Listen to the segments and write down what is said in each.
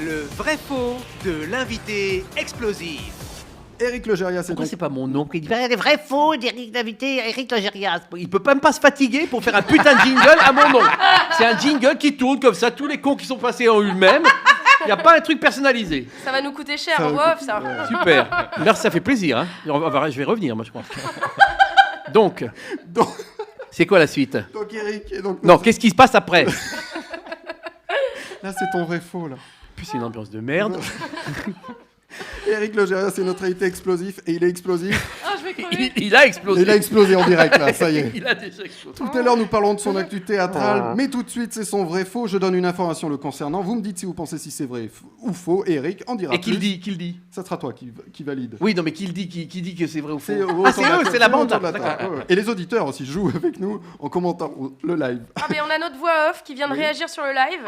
Le vrai-faux de l'invité explosif. Éric Logérias, Pourquoi c'est pas mon nom qui dit les vrais faux d'Éric d'invité Éric Logérias? Il peut pas même pas se fatiguer pour faire un putain de jingle à mon nom. C'est un jingle qui tourne comme ça, tous les cons qui sont passés en eu même. Il n'y a pas un truc personnalisé. Ça va nous coûter cher Ça en va off, ça. Super. Merci, ça fait plaisir. Hein. Je vais revenir, moi, je crois. Donc, c'est quoi la suite? Donc Éric, et donc Non, qu'est-ce qui se passe après? là c'est ton vrai faux là. Puis c'est une ambiance de merde. Éric Logérias, c'est notre invité explosif et il est explosif. Ah, je vais crever. Il a explosé. Il a explosé en direct là, ça y est. Il a déjà explosé. Tout à l'heure, nous parlons de son actu théâtrale, mais tout de suite, c'est son vrai faux. Je donne une information le concernant. Vous me dites si vous pensez si c'est vrai ou faux. Et Eric en dira Et qui le plus. dit? Ça sera toi qui valide. Oui, non, mais qui le dit? Qui dit que c'est vrai ou faux? C'est Ah, c'est eux, c'est la bande. autour de la D'accord. table. Ouais. Et les auditeurs aussi jouent avec nous en commentant le live. Ah, mais on a notre voix off qui vient de Oui. réagir sur le live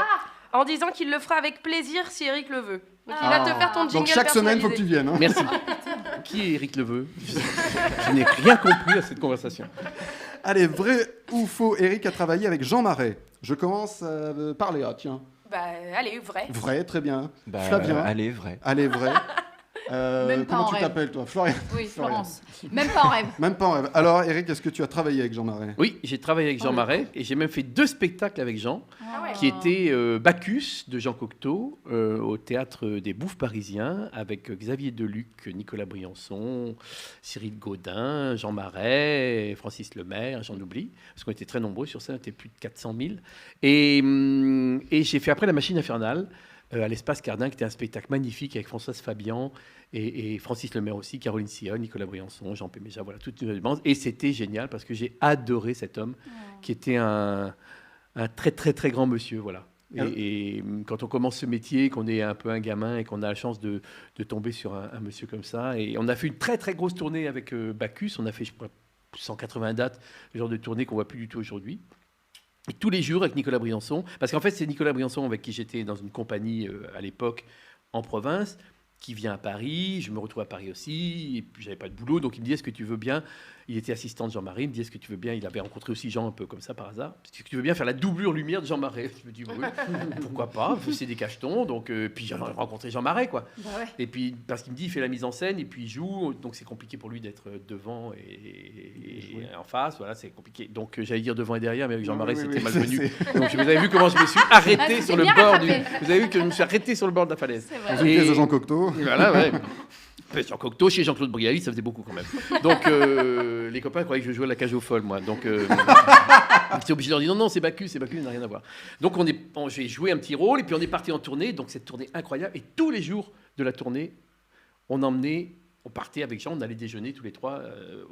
en disant qu'il le fera avec plaisir si Eric le veut. Donc il va te faire ton jingle Donc chaque semaine, il faut que tu personnalisé. viennes. Hein. Merci. Qui est Éric Leveux? Je n'ai rien compris à cette conversation. Allez, vrai ou faux, Eric a travaillé avec Jean Marais. Je commence par Léa, tiens. Bah, allez, vrai. Vrai, très bien. Flavien. Allez, vrai. Allez, vrai. Même pas comment en tu rêve. t'appelles, toi, Florian? Oui, Florence. Même pas en rêve. Même pas en rêve. Alors, Eric, est-ce que tu as travaillé avec Jean Marais? Oui, j'ai travaillé avec Jean Marais et j'ai même fait 2 spectacles avec Jean, Ah ouais. qui étaient Bacchus de Jean Cocteau au théâtre des Bouffes parisiens avec Xavier Deluc, Nicolas Briançon, Cyril Gaudin, Jean Marais, Francis Lemaire, j'en oublie, parce qu'on était très nombreux sur scène, on était plus de 400 000. Et j'ai fait après La Machine infernale à l'Espace Cardin, qui était un spectacle magnifique avec Françoise Fabian et Francis Lemaire aussi, Caroline Sillon, Nicolas Briançon, Jean Péméja, voilà, toute une bande. Et c'était génial parce que j'ai adoré cet homme qui était un très très très grand monsieur, voilà. Et quand on commence ce métier, qu'on est un peu un gamin et qu'on a la chance de tomber sur un monsieur comme ça, et on a fait une très très grosse tournée avec Bacchus, on a fait je crois 180 dates, le genre de tournée qu'on voit plus du tout aujourd'hui. Et tous les jours avec Nicolas Briançon, parce qu'en fait c'est Nicolas Briançon avec qui j'étais dans une compagnie à l'époque en province, qui vient à Paris, je me retrouve à Paris aussi, et puis j'avais pas de boulot, donc il me dit est-ce que tu veux bien, il était assistant de Jean Marais, il me dit est-ce que tu veux bien, il avait rencontré aussi Jean un peu comme ça par hasard, est-ce que tu veux bien faire la doublure lumière de Jean Marais? Je me dis oui, pourquoi pas, c'est des cachetons, donc puis j'ai rencontré Jean Marais quoi. Bah ouais. Et puis parce qu'il me dit il fait la mise en scène et puis il joue, donc c'est compliqué pour lui d'être devant et en face, voilà c'est compliqué. Donc j'allais dire devant et derrière, mais avec Jean Marais Oui, c'était oui, malvenu. c'est- Donc vous avez vu comment je me suis arrêté Ah, sur c'était le bien bord rattrapé. Vous avez vu que je me suis arrêté sur le bord de la falaise. C'est Dans vrai. une pièce de Et- Jean Cocteau. Et voilà, ouais. Jean Cocteau chez Jean-Claude Brialy, ça faisait beaucoup quand même. Donc les copains croyaient que je jouais à la cage aux folles, moi. Donc j'étais obligé de leur dire non, c'est Bacchus, ça n'a rien à voir. Donc j'ai joué un petit rôle et puis on est parti en tournée. Donc cette tournée incroyable. Et tous les jours de la tournée, on partait avec Jean, on allait déjeuner tous les trois,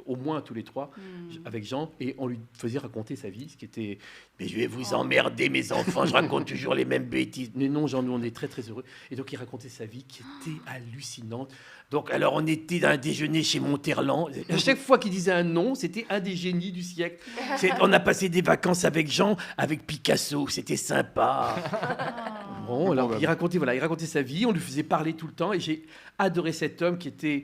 au moins tous les trois, avec Jean, et on lui faisait raconter sa vie, ce qui était « Mais je vais vous emmerder, mes enfants, je raconte toujours les mêmes bêtises. » Mais non, Jean, nous, on est très, très heureux. Et donc, il racontait sa vie qui était hallucinante. Donc, alors, on était dans un déjeuner chez Monterland. À chaque fois qu'il disait un nom, c'était un des génies du siècle. On a passé des vacances avec Jean, avec Picasso, c'était sympa. Bon, alors, il racontait sa vie, on lui faisait parler tout le temps, et j'ai adoré cet homme qui était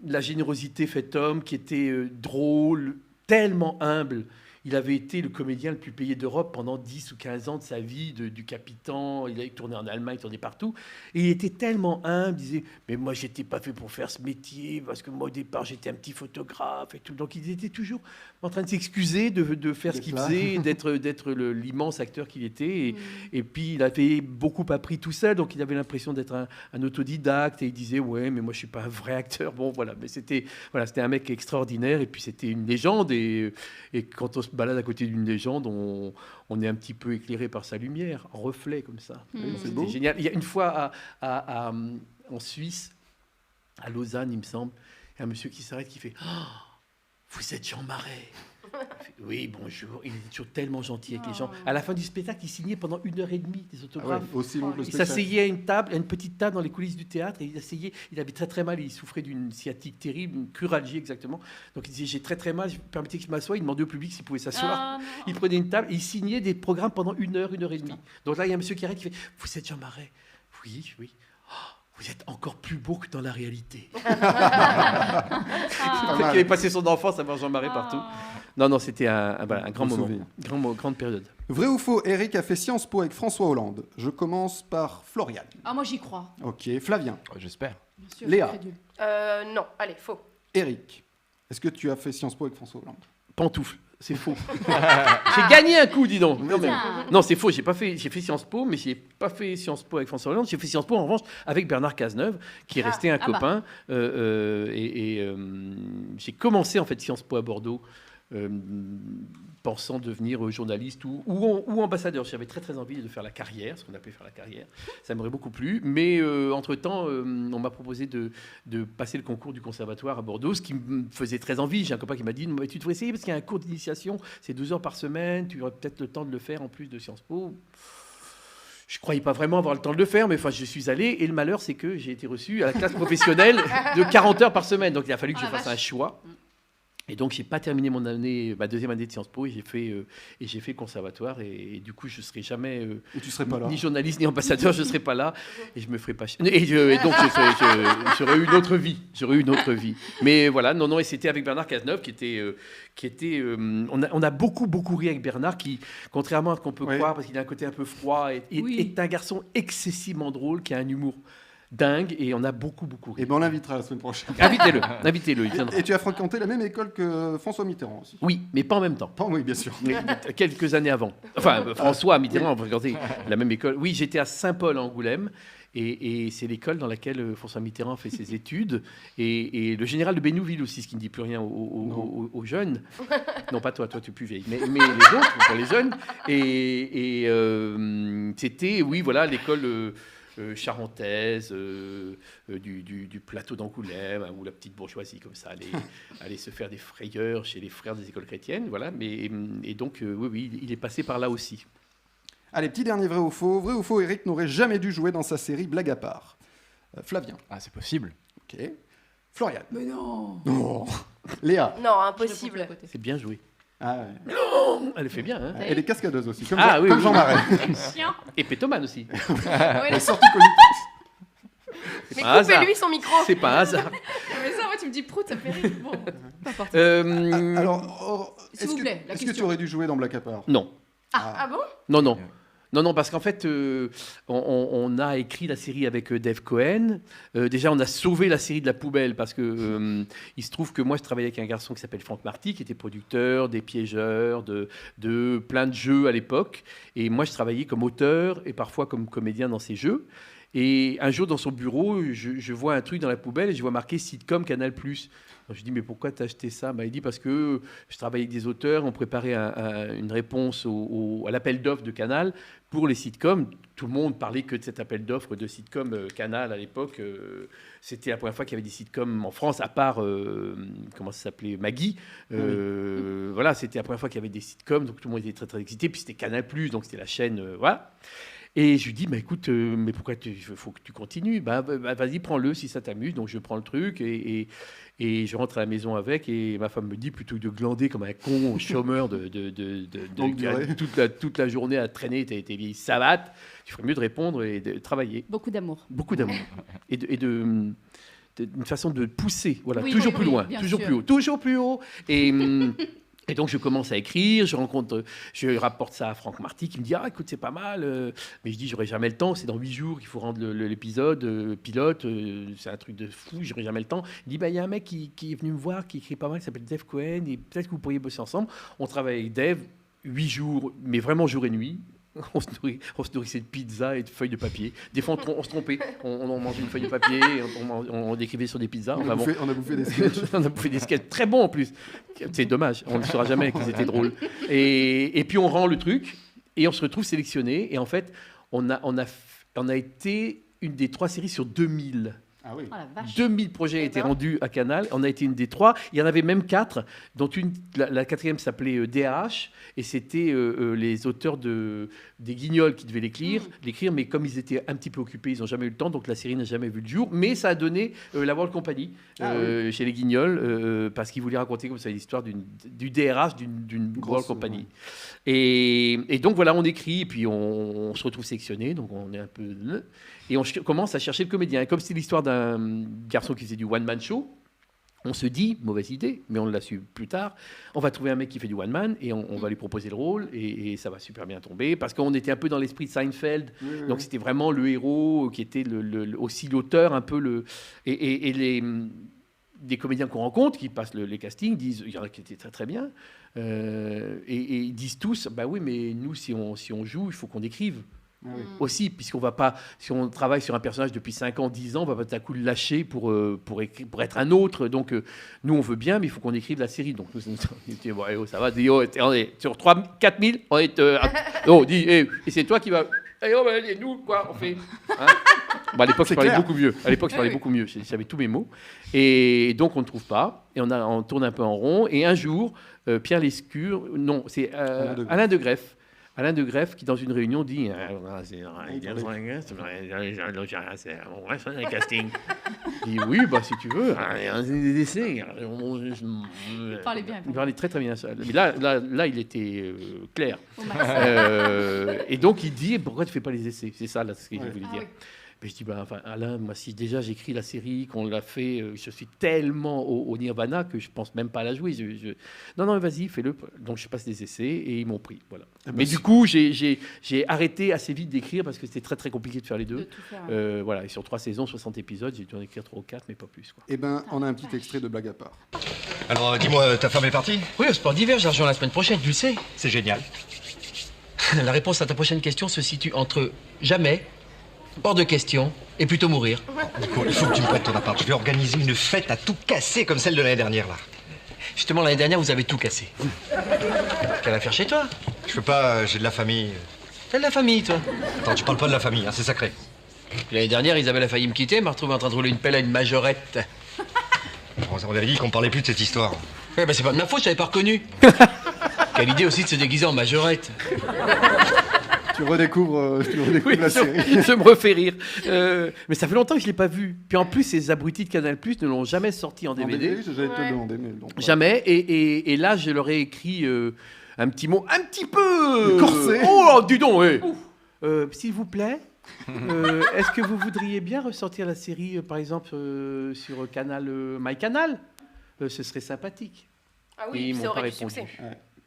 la générosité faite homme, qui était drôle, tellement humble. Il avait été le comédien le plus payé d'Europe pendant 10 ou 15 ans de sa vie, du Capitan. Il avait tourné en Allemagne, tourné partout. Et il était tellement humble, il disait « Mais moi, je n'étais pas fait pour faire ce métier, parce que moi, au départ, j'étais un petit photographe. » et tout. Donc, il était toujours en train de s'excuser de faire ce qu'il faisait, d'être l'immense acteur qu'il était. Et puis, il avait beaucoup appris tout seul, donc il avait l'impression d'être un autodidacte. Et il disait « Ouais, mais moi, je ne suis pas un vrai acteur. » Bon, voilà. Mais c'était un mec extraordinaire. Et puis, c'était une légende. Et quand on se balade à côté d'une légende, on est un petit peu éclairé par sa lumière, en reflet comme ça. C'est beau. C'était génial. Il y a une fois en Suisse, à Lausanne, il me semble, il y a un monsieur qui s'arrête, qui fait « Oh, vous êtes Jean Marais ?» Il fait, oui, bonjour. Il était toujours tellement gentil avec les gens. À la fin du spectacle, il signait pendant 1h30 des Ah ouais, autographes. aussi long que le Il spectacle. s'asseyait à une petite table dans les coulisses du théâtre, et il avait très très mal, il souffrait d'une sciatique terrible, une cruralgie exactement. Donc il disait j'ai très très mal, permettez que je m'assoie, il demandait au public s'il pouvait s'asseoir. Ah, non. Il prenait une table et il signait des programmes pendant 1h, 1h30. Donc là il y a un monsieur qui arrête qui fait vous êtes Jean Marais? Oui, oui. Oh, vous êtes encore plus beau que dans la réalité. Ah. Qui avait passé son enfance à voir Jean Marais partout. Non, c'était un grand Bon moment, souvenir. grande période. Vrai ou faux, Eric a fait Sciences Po avec François Hollande. Je commence par Florian. Ah, moi j'y crois. Ok, Flavien. J'espère. Bien sûr, Léa. je suis crédule. Non, allez, faux. Eric. Est-ce que tu as fait Sciences Po avec François Hollande? Pantoufle, c'est faux. J'ai gagné un coup, dis donc. Non, mais- Tiens. non, c'est faux. J'ai fait Sciences Po, mais j'ai pas fait Sciences Po avec François Hollande. J'ai fait Sciences Po en revanche avec Bernard Cazeneuve, qui est resté un Ah bah. copain. J'ai commencé en fait Sciences Po à Bordeaux, pensant devenir journaliste ou ambassadeur. J'avais très très envie de faire la carrière, ce qu'on appelait faire la carrière. Ça m'aurait beaucoup plu. Mais entre-temps, on m'a proposé de passer le concours du conservatoire à Bordeaux, ce qui me faisait très envie. J'ai un copain qui m'a dit « Tu devrais essayer parce qu'il y a un cours d'initiation, c'est 2 heures par semaine, tu aurais peut-être le temps de le faire en plus de Sciences Po. » Je ne croyais pas vraiment avoir le temps de le faire, mais enfin, je suis allé. Et le malheur, c'est que j'ai été reçu à la classe professionnelle de 40 heures par semaine. Donc, il a fallu que Oh je la fasse un vache. choix. Et donc, j'ai pas terminé ma 2e année de Sciences Po, et j'ai fait le conservatoire. Et du coup, je serai jamais Et tu serais pas là. ni journaliste ni ambassadeur. Je serai pas là, et je me ferai pas. Et donc, j'aurais eu une autre vie. J'aurais eu une autre vie. Mais voilà, non. Et c'était avec Bernard Cazeneuve, qui était. On a beaucoup ri avec Bernard, qui, contrairement à ce qu'on peut Ouais. croire, parce qu'il a un côté un peu froid, Oui. est un garçon excessivement drôle, qui a un humour dingue, et on a beaucoup ri. Et ben on l'invitera la semaine prochaine. Invitez-le, il viendra. Et tu as fréquenté la même école que François Mitterrand aussi. Oui, mais pas en même temps. Oui, bien sûr. Mais quelques années avant. Enfin, François Mitterrand, regardez, la même école. Oui, j'étais à Saint-Paul, à Angoulême, et c'est l'école dans laquelle François Mitterrand fait ses études. Et le général de Bénouville aussi, ce qui ne dit plus rien aux jeunes. Non, pas toi, tu es plus vieille, mais les autres, pour les jeunes. Et c'était, oui, voilà, l'école charentaise, du plateau d'Angoulême, hein, où la petite bourgeoisie comme ça allait se faire des frayeurs chez les frères des écoles chrétiennes, voilà. Et donc oui, il est passé par là aussi. Allez, petit dernier vrai ou faux. Vrai ou faux, Eric n'aurait jamais dû jouer dans sa série Blague à part. Flavien. Ah, c'est possible. Ok. Florian. Mais non. Oh. Léa. Non, Je impossible. réponds de l'autre côté. C'est bien joué. Ah, ouais. Elle le fait bien, hein. Elle est cascadeuse aussi, comme, Ah, Jean, oui, comme oui. Jean Marais. Chien. Et pétomane aussi. Ouais, Elle est sortie connue. Mais un hasard. coupez-lui son micro. C'est pas un hasard. mais ça, moi, tu me dis prout, ça me fait rire. Bon, pas importe. Alors, S'il vous plaît, la est-ce que tu question. aurais dû jouer dans Black à part? Non. Ah bon? Non, parce qu'en fait, on a écrit la série avec Dave Cohen. Déjà, on a sauvé la série de la poubelle parce que il se trouve que moi, je travaillais avec un garçon qui s'appelle Franck Marty, qui était producteur des Piégeurs, de plein de jeux à l'époque. Et moi, je travaillais comme auteur et parfois comme comédien dans ces jeux. Et un jour, dans son bureau, je vois un truc dans la poubelle et je vois marqué sitcom Canal+. Donc, je dis, mais pourquoi t'as acheté ça? Il dit, parce que je travaillais avec des auteurs, on préparait une réponse à l'appel d'offres de Canal pour les sitcoms. Tout le monde parlait que de cet appel d'offres de sitcom Canal à l'époque. C'était la première fois qu'il y avait des sitcoms en France, à part, comment ça s'appelait, Maggie. Voilà, c'était la première fois qu'il y avait des sitcoms, donc tout le monde était très très excité. Puis c'était Canal+, donc c'était la chaîne, voilà. Et je lui dis, écoute, mais pourquoi il faut que tu continues? Vas-y, prends-le si ça t'amuse. Donc je prends le truc et je rentre à la maison avec. Et ma femme me dit, plutôt que de glander comme un con chômeur toute la journée à traîner tes vieilles savates, tu ferais mieux de répondre et de travailler. Beaucoup d'amour. Beaucoup d'amour. Et d'une façon de pousser, voilà, Oui, toujours oui, plus oui, loin, bien toujours sûr. plus haut, toujours plus haut. Et donc, je commence à écrire, je rapporte ça à Franck Marty qui me dit « Ah, écoute, c'est pas mal. » Mais je dis « J'aurai jamais le temps, c'est dans 8 jours qu'il faut rendre l'épisode pilote. C'est un truc de fou, j'aurai jamais le temps. » Il dit « Il y a un mec qui est venu me voir, qui écrit pas mal, qui s'appelle Dave Cohen, et peut-être que vous pourriez bosser ensemble. » On travaille avec Dave 8 jours, mais vraiment jour et nuit. On se nourrissait de pizza et de feuilles de papier. Des fois, on se trompait. On mangeait une feuille de papier, on écrivait sur des pizzas. On a bouffé des sketchs. On a bouffé des sketchs très bons en plus. C'est dommage, on ne le saura jamais qu'ils étaient drôles. Et puis on rend le truc et on se retrouve sélectionné. Et en fait, on a été une des 3 séries sur 2000. Ah oui. Oh la vache. 2000 projets étaient rendus à Canal. On a été une des 3. Il y en avait même 4, dont la 4e s'appelait DRH. Et c'était les auteurs des Guignols qui devaient l'écrire. Mais comme ils étaient un petit peu occupés, ils n'ont jamais eu le temps. Donc la série n'a jamais vu le jour. Mais ça a donné la World Company chez les Guignols. Parce qu'ils voulaient raconter comme ça l'histoire du DRH d'une World Company. Et donc voilà, on écrit. Et puis on se retrouve sélectionné. Donc on est un peu... Et on commence à chercher le comédien. Et comme c'est l'histoire d'un garçon qui faisait du one-man show, on se dit, mauvaise idée, mais on l'a su plus tard, on va trouver un mec qui fait du one-man et on va lui proposer le rôle et ça va super bien tomber parce qu'on était un peu dans l'esprit de Seinfeld, donc c'était vraiment le héros qui était aussi l'auteur, un peu et des comédiens qu'on rencontre qui passent les castings disent, il y en a qui étaient très très bien, et ils disent tous, bah oui, mais nous si on joue, il faut qu'on écrive. Aussi, puisqu'on va pas, si on travaille sur un personnage depuis 5 ans, 10 ans, on va pas tout à coup le lâcher pour être un autre. Donc, nous, on veut bien, mais il faut qu'on écrive la série. Donc, nous, on dit, bon, ça va, on est sur 4 000, on est... oh, dis, et c'est toi qui vas... Et nous, quoi, on fait... Hein. Bon, à l'époque, je parlais beaucoup mieux. À l'époque, je parlais beaucoup mieux. J'avais tous mes mots. Et donc, on ne trouve pas. Et on tourne un peu en rond. Et un jour, Pierre Lescure... Non, c'est Alain de Greff. Alain de Greff qui, dans une réunion, dit c'est un casting. Il dit oui, bah, si tu veux, des essais. Il parlait bien. Il parlait très très bien. Mais là il était clair. Et donc il dit pourquoi tu fais pas les essais? C'est ça là, ce qu'il voulait dire. Mais je dis, Alain, moi, si déjà j'écris la série, qu'on l'a fait, je suis tellement au Nirvana que je pense même pas à la jouer. Non, vas-y, fais-le. Donc, je passe des essais et ils m'ont pris. Voilà. Mais du coup, j'ai arrêté assez vite d'écrire parce que c'était très, très compliqué de faire les deux. Voilà. Et sur 3 saisons, 60 épisodes, j'ai dû en écrire 3 ou 4, mais pas plus. Quoi. Eh bien, on a un petit extrait de Blague à part. Alors, dis-moi, ta femme est partie? Oui, au sport d'hiver, j'ai rejoint la semaine prochaine, tu le sais. C'est génial. La réponse à ta prochaine question se situe entre jamais, hors de question, et plutôt mourir. Nico, il faut que tu me prêtes ton appart. Je vais organiser une fête à tout casser comme celle de l'année dernière, là. Justement, l'année dernière, vous avez tout cassé. Qu'elle va faire chez toi? Je peux pas, j'ai de la famille. T'as de la famille, toi. Attends, tu parles pas de la famille, hein, c'est sacré. Puis l'année dernière, Isabelle a failli me quitter, m'a retrouvé en train de rouler une pelle à une majorette. On avait dit qu'on parlait plus de cette histoire. Ouais, c'est pas de ma faute, je t'avais pas reconnu. Quelle idée aussi de se déguiser en majorette. Tu redécouvres la série. Je me refais rire. Mais ça fait longtemps que je ne l'ai pas vu. Puis en plus, ces abrutis de Canal+ ne l'ont jamais sorti en DVD. J'allais te le demander, mais non. Jamais. Et là, je leur ai écrit un petit mot un petit peu... corsé. Oh, dis donc, s'il vous plaît, est-ce que vous voudriez bien ressortir la série, par exemple, sur Canal, MyCanal? Ce serait sympathique. Ah Et oui, ils ça m'ont pas aurait du répondu. succès.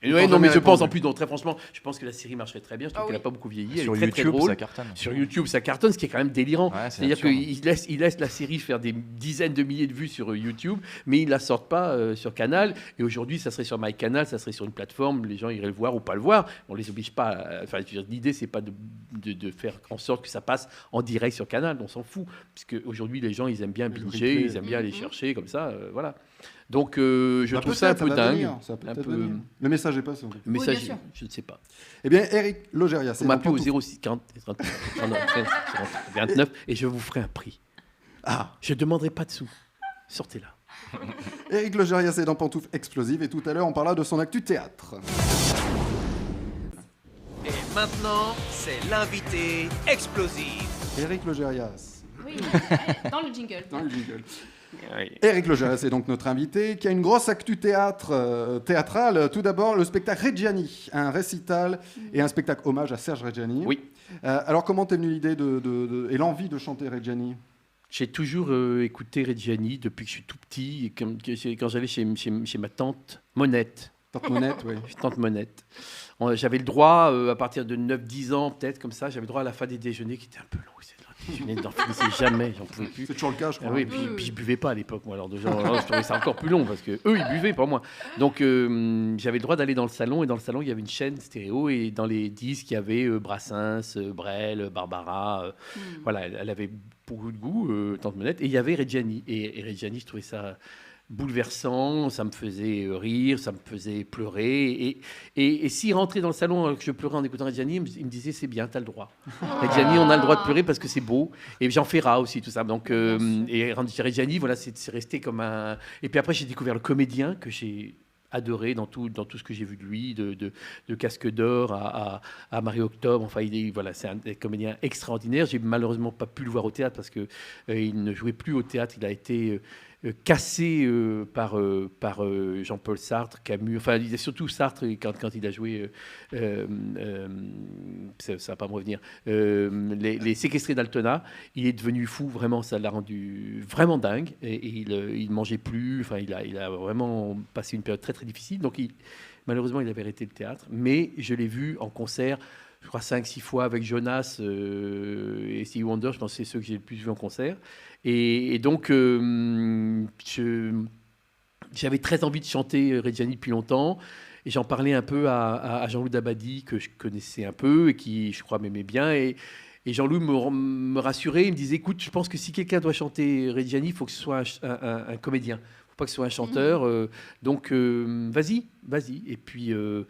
Ouais, non, mais je pense en plus, très franchement, je pense que la série marcherait très bien. Je trouve Ah qu'elle oui. n'a pas beaucoup vieilli. Elle Sur est très, YouTube, très drôle. ça cartonne. Sur YouTube, ça cartonne, ce qui est quand même délirant. Ouais, c'est C'est-à-dire absurde. qu'il laisse la série faire des dizaines de milliers de vues sur YouTube, mais il ne la sortent pas sur Canal. Et aujourd'hui, ça serait sur MyCanal, ça serait sur une plateforme, les gens iraient le voir ou pas le voir. On ne les oblige pas. Enfin, je veux dire, l'idée, c'est pas de faire en sorte que ça passe en direct sur Canal. On s'en fout. Parce qu'aujourd'hui, les gens, ils aiment bien binger, ils aiment bien aller chercher comme ça. Voilà. Donc, je trouve ça un peu dingue. Le message est passé. Le message, bien sûr. je ne sais pas. Eh bien, Eric Logérias. Vous m'appelez au 06 40 29 et je vous ferai un prix. Je ne demanderai pas de sous. Sortez-la. Eric Logérias est dans Pantoufles Explosives et tout à l'heure, on parla de son actu théâtre. Et maintenant, c'est l'invité explosif. Eric Logérias. Oui, dans le jingle. Dans le jingle. Eric Logérias est donc notre invité, qui a une grosse actu théâtrale. Tout d'abord, le spectacle Reggiani, un récital et un spectacle hommage à Serge Reggiani. Oui. Alors, comment t'es venue l'idée et l'envie de chanter Reggiani? J'ai toujours écouté Reggiani depuis que je suis tout petit, et quand j'allais chez ma tante Monette. Tante Monette, oui. Tante Monette. J'avais le droit, à partir de 9-10 ans, peut-être comme ça, j'avais le droit à la fin des déjeuners qui était un peu long. Je n'en finissais jamais, j'en pouvais plus. C'est toujours le cas, je crois. Ah oui, puis je buvais pas à l'époque, moi. Alors déjà, je trouvais ça encore plus long parce que eux, ils buvaient, pas moi. Donc j'avais le droit d'aller dans le salon et dans le salon, il y avait une chaîne stéréo et dans les disques, il y avait Brassens, Brel, Barbara. Voilà, elle avait beaucoup de goût, Tante Monette. Et il y avait Reggiani. Et Reggiani, je trouvais ça bouleversant, ça me faisait rire, ça me faisait pleurer. Et s'il rentrait dans le salon alors que je pleurais en écoutant Reggiani, il me disait c'est bien, t'as le droit. Reggiani, on a le droit de pleurer parce que c'est beau. Et Jean Ferrat aussi, tout ça. Donc, et Reggiani, voilà, c'est resté comme un... Et puis après, j'ai découvert le comédien que j'ai adoré dans tout ce que j'ai vu de lui, de Casque d'Or à Marie-Octobre. Enfin, voilà, c'est un comédien extraordinaire. J'ai malheureusement pas pu le voir au théâtre parce qu'il ne jouait plus au théâtre. Il a été cassé par Jean-Paul Sartre, Camus, enfin surtout Sartre quand il a joué, ça va pas me revenir, les séquestrés d'Altona, il est devenu fou, vraiment, ça l'a rendu vraiment dingue, et il mangeait plus, enfin il a vraiment passé une période très très difficile, donc malheureusement il avait arrêté le théâtre, mais je l'ai vu en concert, je crois 5-6 fois avec Jonas et Stevie Wonder, je pense que c'est ceux que j'ai le plus vu en concert. Et donc, j'avais très envie de chanter Reggiani depuis longtemps. Et j'en parlais un peu à Jean-Loup Dabadi, que je connaissais un peu et qui, je crois, m'aimait bien. Et Jean-Loup me rassurait, il me disait, écoute, je pense que si quelqu'un doit chanter Reggiani, il faut que ce soit un comédien. Il ne faut pas que ce soit un chanteur. Donc, vas-y. Et puis je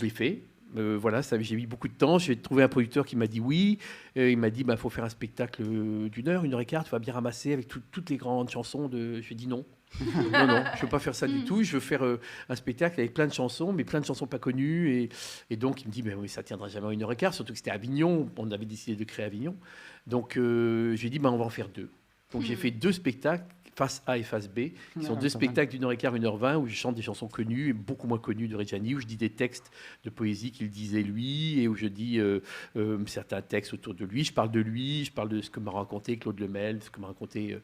l'ai fait. Voilà, j'ai mis beaucoup de temps. J'ai trouvé un producteur qui m'a dit oui. Il m'a dit, faut faire un spectacle d'une heure, 1h15. Tu vas bien ramasser avec toutes les grandes chansons. Je lui ai dit non. Non, je ne veux pas faire ça du tout. Je veux faire un spectacle avec plein de chansons, mais plein de chansons pas connues. Et donc, il me dit, oui, ça ne tiendra jamais en 1h15, surtout que c'était à Avignon. On avait décidé de créer Avignon. Donc, je lui ai dit, on va en faire 2. Donc, j'ai fait 2 spectacles, face A et face B, qui sont 2 spectacles d'1h15, 1h20, où je chante des chansons connues et beaucoup moins connues de Reggiani, où je dis des textes de poésie qu'il disait lui, et où je dis certains textes autour de lui. Je parle de lui, je parle de ce que m'a raconté Claude Lemel, ce que m'a raconté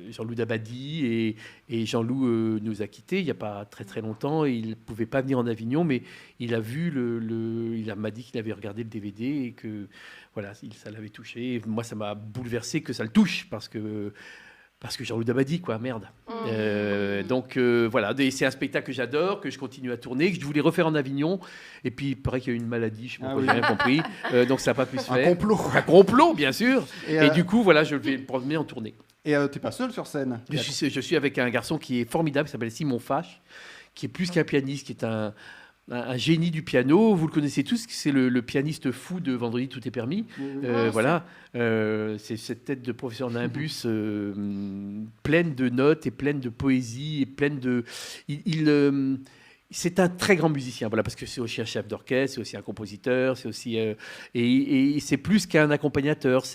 Jean-Loup Dabadi, et Jean-Loup nous a quittés il n'y a pas très très longtemps, et il ne pouvait pas venir en Avignon, mais il a vu il m'a dit qu'il avait regardé le DVD et que voilà, ça l'avait touché. Et moi, ça m'a bouleversé que ça le touche, parce que Jean-Loup Dabadi, quoi, merde. Donc voilà, c'est un spectacle que j'adore, que je continue à tourner, que je voulais refaire en Avignon, et puis il paraît qu'il y a eu une maladie, je sais pas pourquoi, j'ai rien compris, donc ça n'a pas pu se faire. Un complot, bien sûr. Et du coup, voilà, je vais le promener en tournée. Et t'es pas seul sur scène? Je suis avec un garçon qui est formidable, qui s'appelle Simon Fache, qui est plus qu'un pianiste, qui est un génie du piano. Vous le connaissez tous, c'est le pianiste fou de Vendredi tout est permis. Voilà, c'est cette tête de professeur Nimbus pleine de notes et pleine de poésie et pleine de... c'est un très grand musicien, voilà, parce que c'est aussi un chef d'orchestre, c'est aussi un compositeur, c'est aussi et c'est plus qu'un accompagnateur.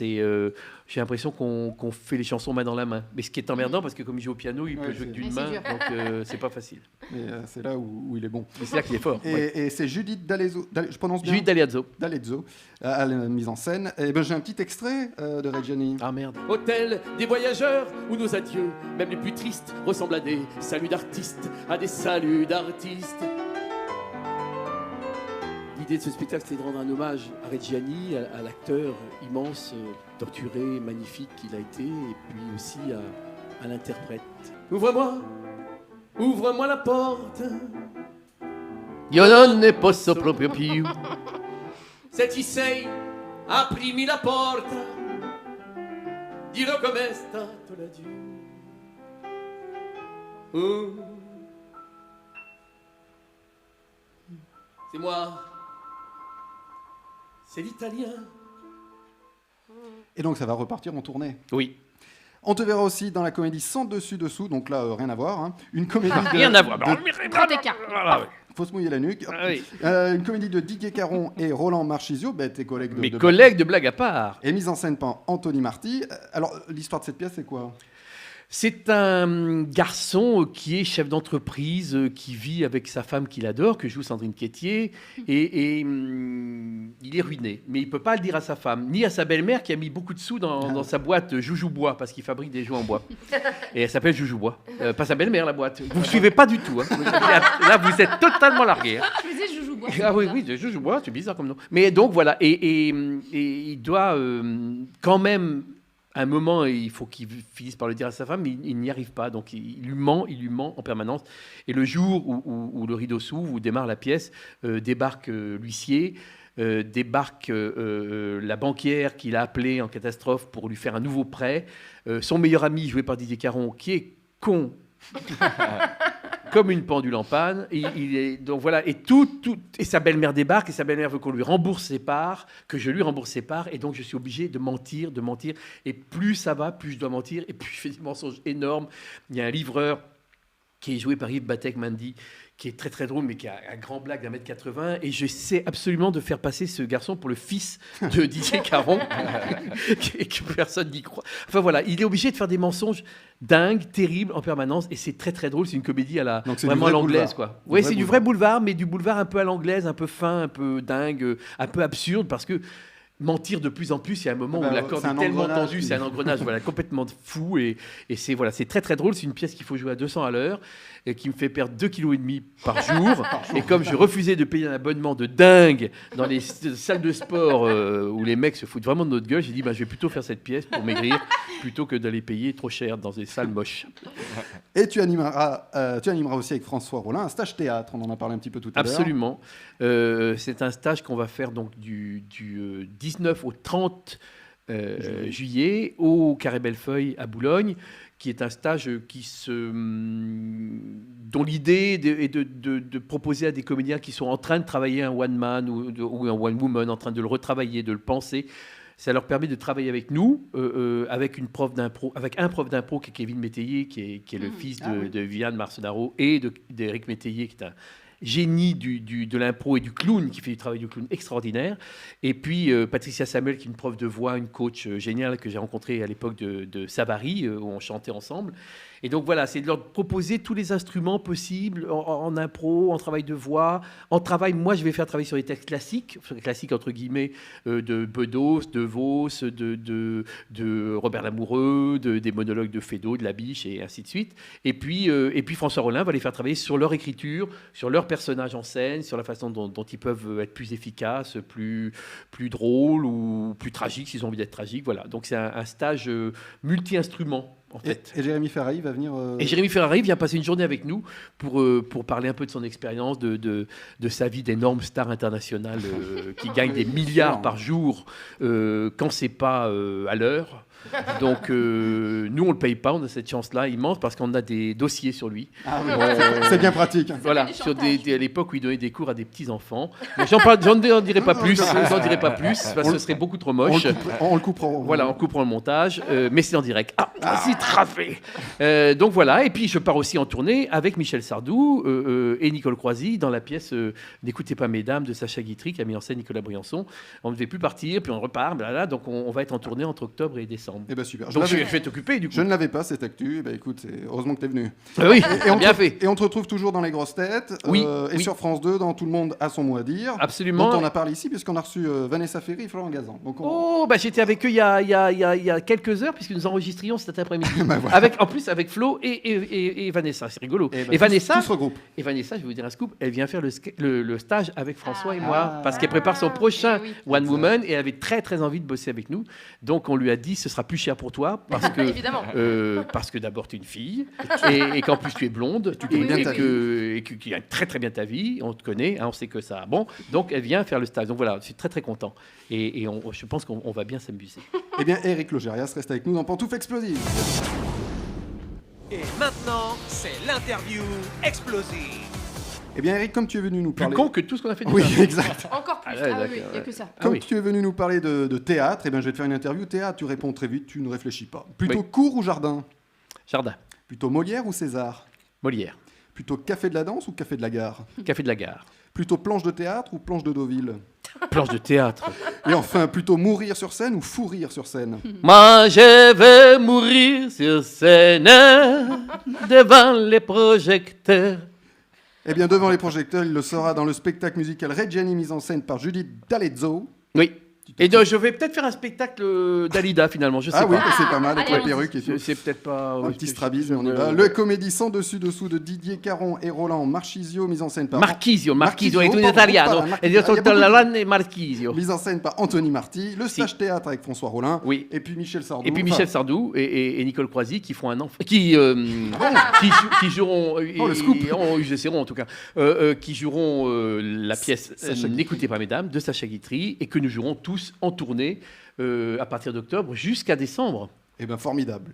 J'ai l'impression qu'on fait les chansons main dans la main. Mais ce qui est emmerdant, parce que comme il joue au piano, il peut jouer que d'une main, donc c'est pas facile. Mais c'est là où il est bon. C'est là qu'il est fort. Et c'est Judith D'Alezzo, je prononce bien? Judith D'Alezzo, à la mise en scène. Et j'ai un petit extrait de Reggiani. Ah merde. Hôtel des voyageurs, où nos adieux, même les plus tristes, ressemblent à des saluts d'artistes, à des saluts d'artistes. L'idée de ce spectacle, c'est de rendre un hommage à Reggiani, à l'acteur immense, torturé, magnifique qu'il a été, et puis aussi à l'interprète. Ouvre-moi la porte. Io non ne posso proprio più. Se ci sei, aprimi la porta. Dirò com'è stato l'adieu. Oh. C'est moi. C'est l'italien. Et donc ça va repartir en tournée. Oui. On te verra aussi dans la comédie Sans dessus-dessous, donc là, rien à voir. Hein. Une comédie rien à voir. Grand écart. Faut se mouiller la nuque. Oui. Une comédie de Didier Caron et Roland Marchisio, tes collègues Mes collègues de blague à part. Et mise en scène par Anthony Marty. Alors, l'histoire de cette pièce, c'est quoi? C'est un garçon qui est chef d'entreprise, qui vit avec sa femme qu'il adore, que joue Sandrine Quétier, et il est ruiné. Mais il ne peut pas le dire à sa femme, ni à sa belle-mère qui a mis beaucoup de sous dans sa boîte Joujou Bois, parce qu'il fabrique des jouets en bois. Et elle s'appelle Joujou Bois. Pas sa belle-mère, la boîte. Vous ne suivez pas du tout. Hein. Là, vous êtes totalement largué. Hein. Je faisais Joujou Bois. Ah oui, Joujou Bois, c'est bizarre comme nom. Mais donc, voilà. Et il doit quand même... À un moment, il faut qu'il finisse par le dire à sa femme, mais il n'y arrive pas. Donc, il lui ment en permanence. Et le jour où le rideau s'ouvre, où démarre la pièce, débarque l'huissier, débarque la banquière qu'il a appelée en catastrophe pour lui faire un nouveau prêt, son meilleur ami, joué par Didier Caron, qui est con comme une pendule en panne. Donc voilà, et sa belle-mère débarque, et sa belle-mère veut qu'on lui rembourse ses parts, que je lui rembourse ses parts, et donc je suis obligé de mentir, et plus ça va, plus je dois mentir, et plus je fais des mensonges énormes. Il y a un livreur qui est joué par Yves Batek-Mandy, qui est très très drôle, mais qui a un grand blague d'1m80. Et j'essaie absolument de faire passer ce garçon pour le fils de Didier Caron, et que personne n'y croit. Enfin voilà, il est obligé de faire des mensonges dingues, terribles en permanence. Et c'est très très drôle. C'est une comédie à la, vraiment à l'anglaise, quoi. Oui, c'est du vrai boulevard, mais du boulevard un peu à l'anglaise, un peu fin, un peu dingue, un peu absurde, parce que mentir de plus en plus, il y a un moment où la corde est tellement tendue, c'est un engrenage voilà, complètement fou, et c'est voilà, très très drôle. C'est une pièce qu'il faut jouer à 200 à l'heure et qui me fait perdre 2,5 kg par jour. Et comme je refusais de payer un abonnement de dingue dans les salles de sport où les mecs se foutent vraiment de notre gueule, j'ai dit je vais plutôt faire cette pièce pour maigrir plutôt que d'aller payer trop cher dans des salles moches. Et tu animeras aussi avec François Rollin un stage théâtre, on en a parlé un petit peu tout à l'heure. Absolument. C'est un stage qu'on va faire donc du 19 au 30 juillet au Carré Bellefeuille à Boulogne, qui est un stage dont l'idée est de proposer à des comédiens qui sont en train de travailler un one man ou un one woman, en train de le retravailler, de le penser. Ça leur permet de travailler avec nous, avec un prof d'impro qui est Kevin Métayer, qui est le fils de Viviane Marcenaro et d'Éric Métayer, qui est un génie de l'impro et du clown, qui fait du travail du clown extraordinaire. Et puis Patricia Samuel, qui est une prof de voix, une coach géniale que j'ai rencontrée à l'époque de Savary, où on chantait ensemble. Et donc voilà, c'est de leur proposer tous les instruments possibles en impro, en travail de voix, en travail. Moi, je vais faire travailler sur les textes classiques entre guillemets, de Bedos, de Vos, de Robert Lamoureux, des monologues de Feydeau, de Labiche et ainsi de suite. Et puis François Rollin va les faire travailler sur leur écriture, sur leurs personnages en scène, sur la façon dont ils peuvent être plus efficaces, plus drôles ou plus tragiques s'ils ont envie d'être tragiques. Voilà. Donc c'est un stage multi-instruments. En fait. Et Jérémy Ferrari va venir... Et Jérémy Ferrari vient passer une journée avec nous pour parler un peu de son expérience, de sa vie d'énorme star internationale qui gagne des milliards par jour quand c'est pas à l'heure. Donc nous, on ne le paye pas, on a cette chance-là immense parce qu'on a des dossiers sur lui. C'est bien pratique. Voilà, à l'époque où il donnait des cours à des petits-enfants. J'en dirai pas plus, parce que ce serait beaucoup trop moche. On le coupera. Voilà, on coupera le montage, mais c'est en direct. C'est trafé. Donc voilà, et puis je pars aussi en tournée avec Michel Sardou et Nicole Croisy dans la pièce N'écoutez pas mesdames de Sacha Guitry qui a mis en scène Nicolas Briançon. On ne devait plus partir, puis on repart, donc on va être en tournée entre octobre et décembre. Eh ben super. Donc je vais t'occuper du coup. Je ne l'avais pas cette actu. Eh ben écoute, heureusement que tu es venu. Oui, et on bien fait. Et on te retrouve toujours dans Les Grosses Têtes. Oui. Sur France 2, dans Tout le monde a son mot à dire. Absolument. Dont on a parlé ici, puisqu'on a reçu Vanessa Ferry et Florent Gazan. Donc j'étais avec eux il y a quelques heures, puisque nous enregistrions cet après-midi. Voilà. En plus avec Flo et Vanessa. C'est rigolo. Et Vanessa, tout se regroupe. Et Vanessa, je vais vous dire un scoop, elle vient faire le stage avec François et moi, parce qu'elle prépare son prochain One Woman et elle avait très très envie de bosser avec nous. Donc on lui a dit, ce sera plus cher pour toi, parce que d'abord tu es une fille, et qu'en plus tu es blonde, et que tu gagnes très très bien ta vie, on te connaît, on sait que ça. Bon, donc elle vient faire le stage. Donc voilà, je suis très très content. Et je pense qu'on va bien s'amuser. Eh bien, Éric Logérias reste avec nous dans Pantoufles Explosives. Et maintenant, c'est l'interview explosive. Eh bien, Éric, comme tu es venu nous parler... Plus con que tout ce qu'on a fait déjà. Oui, exact. Encore plus. Il n'y a que ça. Tu es venu nous parler de théâtre, eh bien, je vais te faire une interview. Théâtre, tu réponds très vite, tu ne réfléchis pas. Plutôt cours ou jardin? Jardin. Plutôt Molière ou César? Molière. Plutôt café de la danse ou café de la gare? Café de la gare. Plutôt planche de théâtre ou planche de Deauville? Planche de théâtre. Et enfin, plutôt mourir sur scène ou fou rire sur scène? Moi, je vais mourir sur scène devant les projecteurs. Eh bien, devant les projecteurs, il le sera dans le spectacle musical Reggiani, mis en scène par Judith D'Alezzo. Oui. Et donc, je vais peut-être faire un spectacle d'Alida, finalement. Je sais pas. Oui, c'est pas mal, avec la perruque et tout. C'est peut-être pas... Un petit strabisme, on y va. Le comédie sans dessus-dessous de Didier Caron et Roland Marchisio, mise en scène par... Marchisio, è un italiano. Marchisio. Mise en scène par Anthony Marty. Le stage théâtre avec François Rollin. Oui. Et puis Michel Sardou. Et puis Michel Sardou et Nicole Croisy qui font un enfant... Qui joueront... le scoop. Ils essaieront, en tout cas. Qui joueront la pièce N'écoutez pas, mesdames, de Sacha Guitry, et que nous jouerons tous en tournée à partir d'octobre jusqu'à décembre. Eh bien, formidable.